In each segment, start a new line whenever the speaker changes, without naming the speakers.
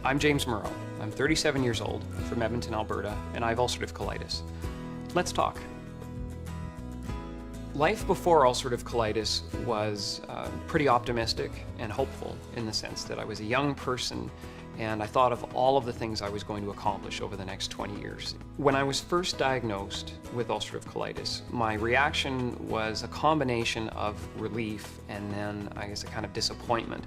I'm James Mireau. I'm 37 years old, from Edmonton, Alberta, and I have ulcerative colitis. Let's talk. Life before ulcerative colitis was pretty optimistic and hopeful in the sense that I was a young person and I thought of all of the things I was going to accomplish over the next 20 years. When I was first diagnosed with ulcerative colitis, my reaction was a combination of relief and then, I guess, a kind of disappointment.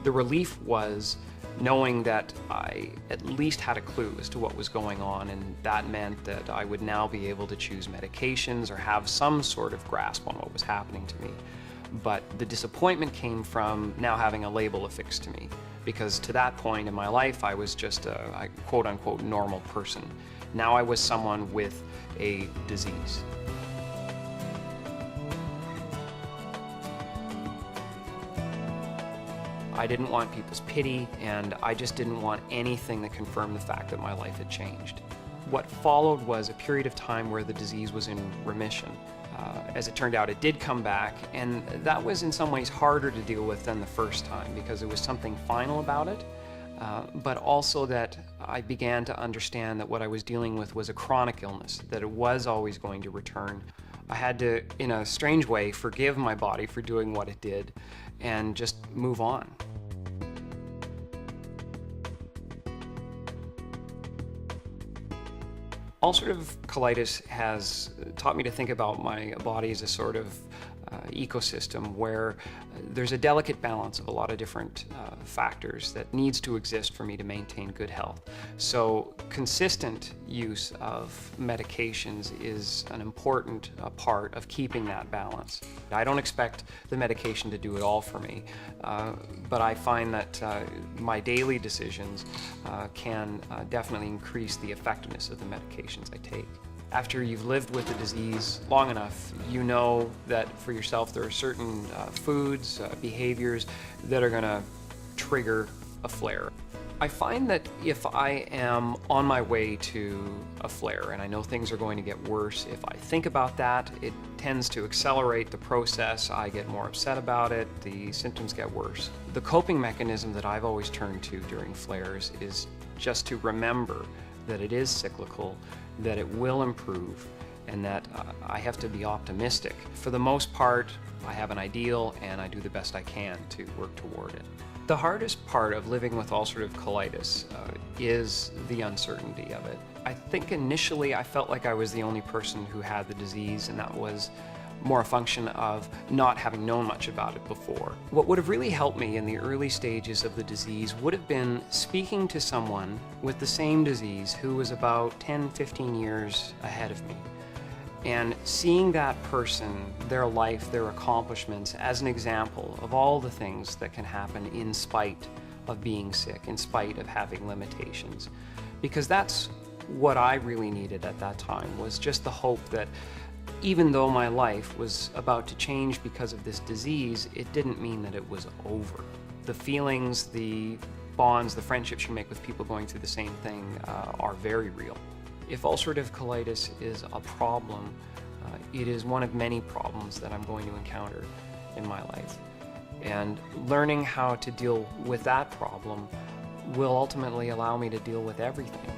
The relief was knowing that I at least had a clue as to what was going on, and that meant that I would now be able to choose medications or have some sort of grasp on what was happening to me. But the disappointment came from now having a label affixed to me, because to that point in my life I was just a quote-unquote normal person. Now I was someone with a disease. I didn't want people's pity, and I just didn't want anything that confirmed the fact that my life had changed. What followed was a period of time where the disease was in remission. As it turned out, it did come back, and that was in some ways harder to deal with than the first time because there was something final about it, but also that I began to understand that what I was dealing with was a chronic illness, that it was always going to return. I had to, in a strange way, forgive my body for doing what it did and just move on. Ulcerative colitis has taught me to think about my body as a sort of ecosystem where there's a delicate balance of a lot of different factors that needs to exist for me to maintain good health. So consistent use of medications is an important part of keeping that balance. I don't expect the medication to do it all for me, but I find that my daily decisions can definitely increase the effectiveness of the medications I take. After you've lived with the disease long enough, you know that for yourself there are certain foods, behaviors that are going to trigger a flare. I find that if I am on my way to a flare and I know things are going to get worse, if I think about that, it tends to accelerate the process. I get more upset about it, the symptoms get worse. The coping mechanism that I've always turned to during flares is just to remember that it is cyclical, that it will improve, and that I have to be optimistic. For the most part, I have an ideal and I do the best I can to work toward it. The hardest part of living with ulcerative colitis is the uncertainty of it. I think initially I felt like I was the only person who had the disease, and that was more a function of not having known much about it before. What would have really helped me in the early stages of the disease would have been speaking to someone with the same disease who was about 10, 15 years ahead of me, and seeing that person, their life, their accomplishments as an example of all the things that can happen in spite of being sick, in spite of having limitations. Because that's what I really needed at that time, was just the hope that even though my life was about to change because of this disease, it didn't mean that it was over. The feelings, the bonds, the friendships you make with people going through the same thing are very real. If ulcerative colitis is a problem, it is one of many problems that I'm going to encounter in my life. And learning how to deal with that problem will ultimately allow me to deal with everything.